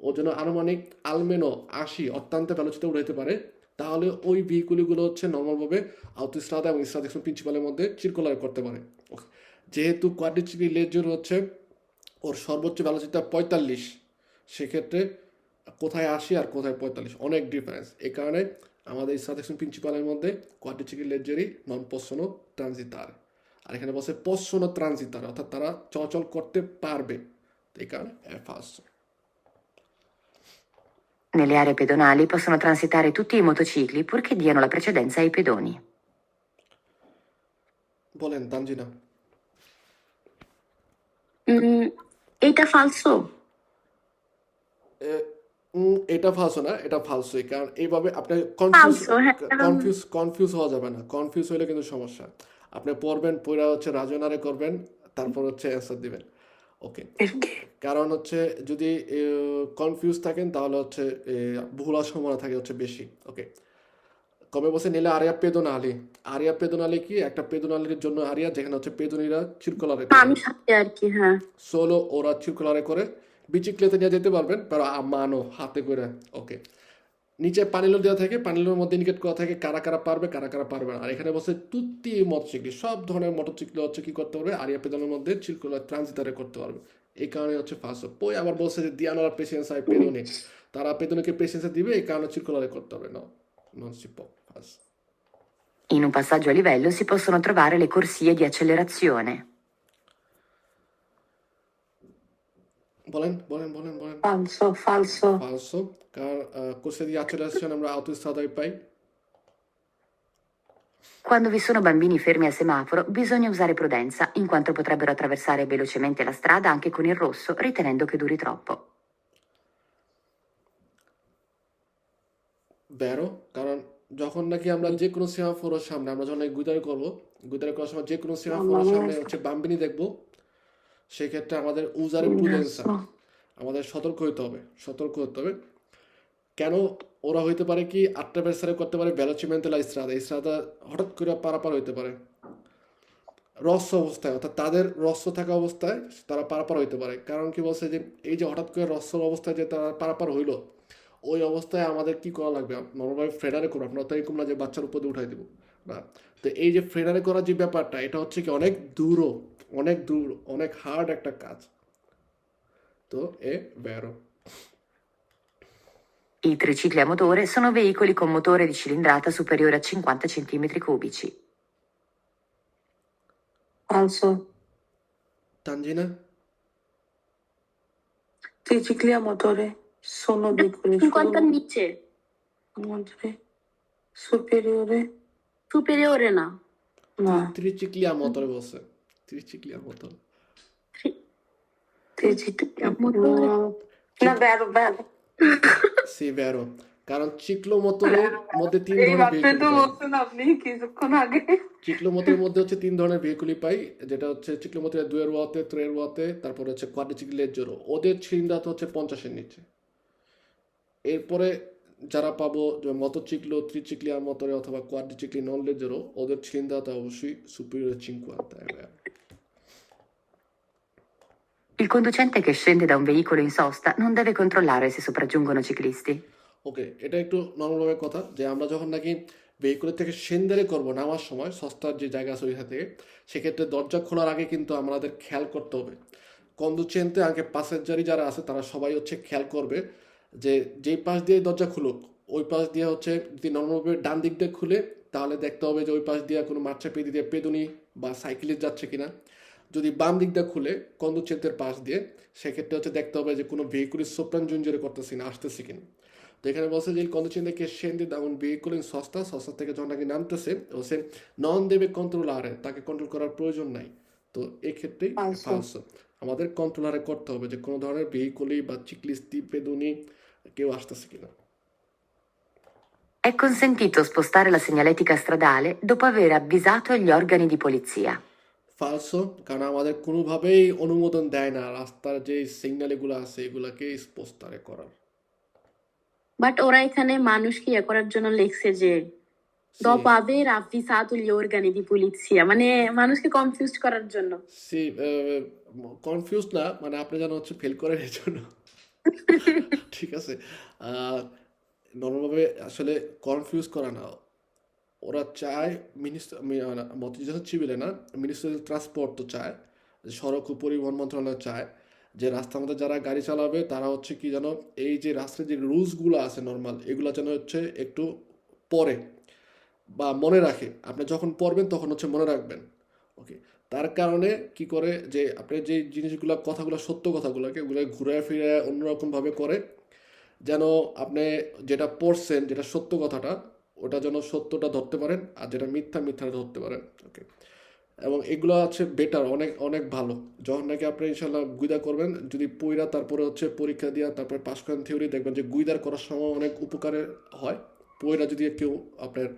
ও যেন আনুমানিক আলমেনো 80 অত্যন্ত ভেলোসিটি উঠাইতে পারে, তাহলে ওই ভেহিকুলগুলো হচ্ছে নর্মালভাবে আউটোস্ট্রাদা এবং স্ট্রাদা এক্সপ্রেস প্রিন্সিপালের মধ্যে চিরকুলার করতে পারে। ওকে, যেহেতু কোয়াড্রিচিক্লি লেজর হচ্ছে ওর সর্বোচ্চ ভেলোসিটি 45, সেক্ষেত্রে কোথায় 80 আর কোথায় 45 অনেক ডিফারেন্স। এই কারণে আমাদের সাজেকশন প্রিন্সিপালের মধ্যে কোয়াড্রিচিক্লি লেজেরই নন পসোনো ট্রানজিটার, আর এখানে বসে পসোনো ট্রানজিটার, অর্থাৎ তারা চলাচল করতে পারবে, এই কারণে first. Nelle aree pedonali possono transitare tutti i motocicli purché diano la precedenza ai pedoni. বলেন তানজিনা। এটা ফালসো। এটা ফালসো না, এটা ফালসোই, কারণ এইভাবে আপনি ফালসো, হ্যাঁ, কনফিউজ হওয়া যাবে না। কনফিউজ হইলে কিন্তু সমস্যা। আপনি পড়বেন, পড়া হচ্ছে রাজনারে করবেন, তারপর হচ্ছে অ্যান্সার দিবেন। ওকে, কারণ হচ্ছে যদি কনফিউজ থাকেন তাহলে হচ্ছে ভুল হওয়ার সম্ভাবনা থাকে হচ্ছে বেশি। ওকে, কবে বসে নিলে আরিয়া পেদোনালি। আরিয়া পেদোনালি কি একটা পেদোনালির জন্য আরিয়া, যেখানে হচ্ছে পেদুনিরা চিরকুলারে আমি সাথে আর কি, হ্যাঁ। সোলো ওরা চিরকুলারে করে বিচিক্লেতে নিয়ে যেতে পারবেন, pero মানো হাতে করে। ওকে, নিচে পানিলো দেওয়া থাকে, পানিলোর মধ্যে ইন্ডিকেট করা থাকে কারা কারা পারবে কারা কারা পারবে না। আর এখানে বসে তুত্তি মোটরসাইকেল, সব ধরনের মোটরসাইকেল হচ্ছে কি করতে পারবে, আরিয়া পেদনের মধ্যে চিরকুলার ট্রানজিটারে করতে পারবে। এই কারণে হচ্ছে ফার্স্ট। পই আবার বলছে যে দিয়ানোরা পেশেন্স হয় পেদনে, তারা পেদনকে পেশেন্সে দিবে, এই কারণে চিরকুলারে করতে হবে। non si può first. In un passaggio a livello si possono trovare le corsie di accelerazione. বলেন বলেন বলেন বলেন। falso, falso, ফালসো, কারণ কোর্সে দিয়ে অ্যাক্সেলারেশন আমরা autostradaয় পাই। Quando vi sono bambini fermi al semaforo, bisogna usare prudenza, in quanto potrebbero attraversare velocemente la strada anche con il rosso, ritenendo che duri troppo. বেরো, কারণ যখন নাকি আমরা যে কোনো সেমাফোরের সামনে, আমরা যখন গুইদারি করবো, গুইদারি করার সময় যে কোনো সেমাফোরের সামনে হচ্ছে বাম্বিনি দেখবো, সেক্ষেত্রে আমাদের উজারে প্রুডেন্স, আমাদের সতর্ক হইতে হবে, সতর্ক হতে হবে। কেন ওরা হইতে পারে কি আট্রাভেসারে করতে পারে ভেলোচিমেন্টাল ইস্ত্রাদা, ইস্ত্রাদা হঠাৎ করে পারাপার হইতে পারে রস্য অবস্থায়, অর্থাৎ তাদের রস্য থাকা অবস্থায় তারা পারাপার হইতে পারে। কারণ কি বলছে যে এই যে হঠাৎ করে রস্যর অবস্থায় যে তারা পারাপার হইলো, ওই অবস্থায় আমাদের কি করা লাগবে, নর্মালভাবে ফ্রেডারে করবো, আপনার তো এরকম না যে বাচ্চার উপর দিয়ে উঠাই দেবো না। তো এই যে ফ্রেডারে করার যে ব্যাপারটা, এটা হচ্ছে কি অনেক দূর, অনেক হার্ড একটা কাজ। তো vero. I tricicli a motore sono veicoli con motore di cilindrata superiore a 50 centimetri cubici. falso, Tangina? tricicli a motore sono veicoli 50 নিচে, motore superiore, সুপেরিয়রে না। no, Tricicli a motore বলছে, tricicli a motore। tricicli a motore. no, vero, vero. Sì, vero. কারণ চিক্লোমোটরের মধ্যে তিন এই ধরনের মাত্রই ভেহিকুল তো পাই। বলছেন আপনি কিছুক্ষণ আগে। চিক্লোমোটরের মধ্যে হচ্ছে তিন ধরনের ভেহিকুলই পাই, যেটা হচ্ছে চিক্লোমোটরের 2 ওয়াতে, 3 ওয়াতে, তারপর হচ্ছে কোয়াড্রিচিক্লের জোরো। ওদের ছিন্দাতে হচ্ছে 50-এর নিচে। এরপরে যারা পাবো যে মোটরচিক্লো, ত্রিচিক্লি আর মোটরে অথবা কোয়াড্রিচিক্লি নন লেজেরো, ওদের ছিন্দাতে অবশ্যই superior 50 è vero. Il conducente che scende da un veicolo in sosta non deve controllare se sopraggiungono ciclisti. ওকে, এটা একটু নর্মালভাবে কথা, যে আমরা যখন নাকি ভেহিকুলের থেকে সেন্দারে করবো নামার সময়, সস্তার যে জায়গা আছে ওইখান থেকে, সেক্ষেত্রে দরজা খোলার আগে কিন্তু আমাদের খেয়াল করতে হবে। কন্ডুচেন্তে আগে প্যাসেঞ্জারি যারা আছে তারা সবাই হচ্ছে খেয়াল করবে যে যেই পাশ দিয়ে দরজা খুলুক, ওই পাশ দিয়ে হচ্ছে যদি নর্মালভাবে ডান দিক দিয়ে খুলে, তাহলে দেখতে হবে যে ওই পাশ দিয়ে কোনো মার্চা পেয়ে দিয়ে পেদুনি বা সাইকেলিস্ট যাচ্ছে কিনা। যদি বাম দিক দিয়ে খুলে কন্ডুচেন্তের পাশ দিয়ে, সেক্ষেত্রে হচ্ছে দেখতে হবে যে কোনো ভেহিকুলের সোপ্রাঞ্জুঞ্জরে করতেছি না, আসতেছে কিনা। তো এখানে বলছে যে conducente che scende da un veicolo in sosta, sosta থেকে যখন নাকি নামতেছে, ও সে নন দেবে কন্ট্রোলারে, তাকে কন্ট্রোল করার প্রয়োজন নাই। তো এক্ষেত্রেই ফালসো, আমাদের কন্ট্রোলারে করতে হবে যে কোনো ধরনের ভেহিকুলই বা চিকলিস্টি পেদুনি কেউ আসতেছে কিনা। È consentito spostare la segnaletica stradale dopo aver avvisato gli organi di polizia. ফালসো, কারণ আমাদের কোনোভাবেই অনুমোদন দেয় না রাস্তার যে সিগন্যাল এগুলো আছে এগুলাকে স্পষ্টরে করার। বাট ওরা এখানে মানুষকে ইয়ে করার জন্য লিখছে যে C dopo aver avvisato gli organi di polizia, মানে মানুষকে কনফিউজ করার জন্য। সি কনফিউজ না, মানে আপনি যেন হচ্ছে ফেল করেন এর জন্য। ঠিক আছে, নর্মালভাবে আসলে কনফিউজ করা না। ওরা চায় মতিঝিল চিবিলে না, মিনিস্ট্রি ট্রান্সপোর্ট তো চায়, যে সড়ক ও পরিবহন মন্ত্রণালয় চায় যে রাস্তার মধ্যে যারা গাড়ি চালাবে তারা হচ্ছে কি যেন এই যে রাস্তার যে রুলসগুলো আছে নর্মাল এগুলো যেন হচ্ছে একটু পরে বা মনে রাখে। আপনি যখন পড়বেন তখন হচ্ছে মনে রাখবেন। ওকে, তার কারণে কি করে যে আপনি যে জিনিসগুলো কথাগুলো সত্য কথাগুলোকে ওগুলো ঘুরে ফিরে অন্যরকমভাবে করে, যেন আপনি যেটা পড়ছেন যেটা সত্য কথাটা ওটা যেন সত্যটা ধরতে পারেন আর যেটা মিথ্যা মিথ্যাটা ধরতে পারেন। ওকে, এবং এগুলো হচ্ছে বেটার, অনেক অনেক ভালো। যখন নাকি আপনি ইনশাল্লাহ গুইদা করবেন, যদি পইরা তারপরে হচ্ছে পরীক্ষা দিয়া তারপরে পাস করেন থিওরি, দেখবেন যে গুইদার করার সময় অনেক উপকারে হয়। পইরা যদি কেউ আপনার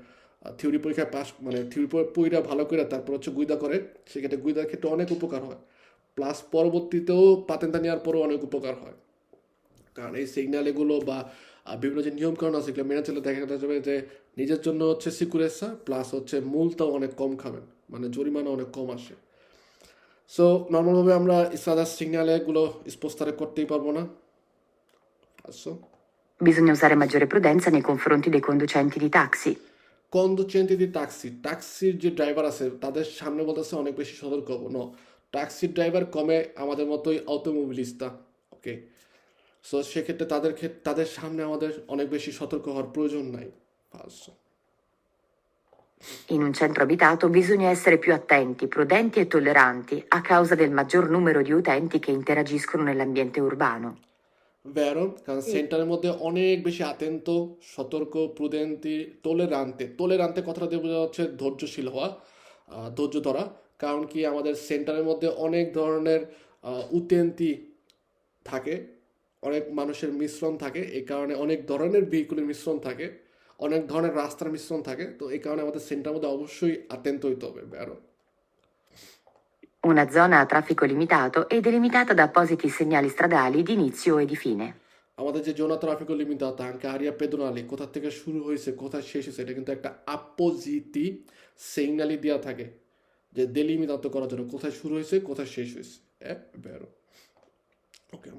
থিওরি পরীক্ষায় পাস মানে থিওরি পইরা ভালো করে তারপর হচ্ছে গুইদা করে, সেক্ষেত্রে গুইদার ক্ষেত্রে অনেক উপকার হয়। প্লাস পরবর্তীতেও পাতেন্তা নেওয়ার পরেও অনেক উপকার হয়। কারণ এই সিগন্যাল এগুলো বা বিভিন্ন যে নিয়মকানুন আছে এগুলো মেনে চলে দেখা যাবে যে নিজের জন্য হচ্ছে সিকিউরেসা প্লাস হচ্ছে মূলটাও অনেক কম খাবেন, মানে জরিমানা অনেক কম আসে। সো নর্মালভাবে আমরা সাদা সিগন্যাল এগুলো স্পষ্টরে করতেই পারবো না। আচ্ছা, Bisogna usare maggiore prudenza nei confronti dei conducenti di taxi. কন্ডুচেন্টি দি ট্যাক্সির যে ড্রাইভার আছে তাদের সামনে বলতেছে অনেক বেশি সতর্ক হবো। নো, ট্যাক্সির ড্রাইভার কমে আমাদের মতোই অটোমোবিলিস্তা। ওকে, সো সেক্ষেত্রে তাদের সামনে আমাদের অনেক বেশি সতর্ক হওয়ার প্রয়োজন নাই। ফালসো। In un centro abitato bisogna essere più attenti, prudenti e tolleranti a causa del maggior numero di utenti che interagiscono nell'ambiente urbano. ভেরো, কারণ সেন্টারের মধ্যে অনেক বেশি আতেন্ত, সতর্ক, প্রুডেন্টি, তোলেরান্তে কথাটা দিয়ে বোঝা যাচ্ছে ধৈর্যশীল হওয়া, ধৈর্য ধরা। কারণ কি আমাদের সেন্টারের মধ্যে অনেক ধরনের উতেন্তি থাকে, অনেক মানুষের মিশ্রণ থাকে, এই কারণে অনেক ধরনের ভেহিকুলের মিশ্রণ থাকে, অনেক ধরনের রাস্তার মিশ্রণ থাকে। তো এই কারণে আমাদের সেন্টারের মধ্যে অবশ্যই আতেন্ত হইতে হবে। ভেরো, Una zona a traffico limitato è delimitata da appositi segnali stradali di inizio e di fine. আমাদের যে জোনা ট্রাফিক লিমিটাতা আঙ্কে আরিয়া পেদোনালি কোথা থেকে শুরু হয়েছে কোথায় শেষ হয়েছে এটা কিন্তু একটা আপোজিটি সিগনালি দেওয়া থাকে, যে দেলিমিটাতো করার জন্য কোথায় শুরু হয়েছে কোথায় শেষ হয়েছে। বেরো। ওকে।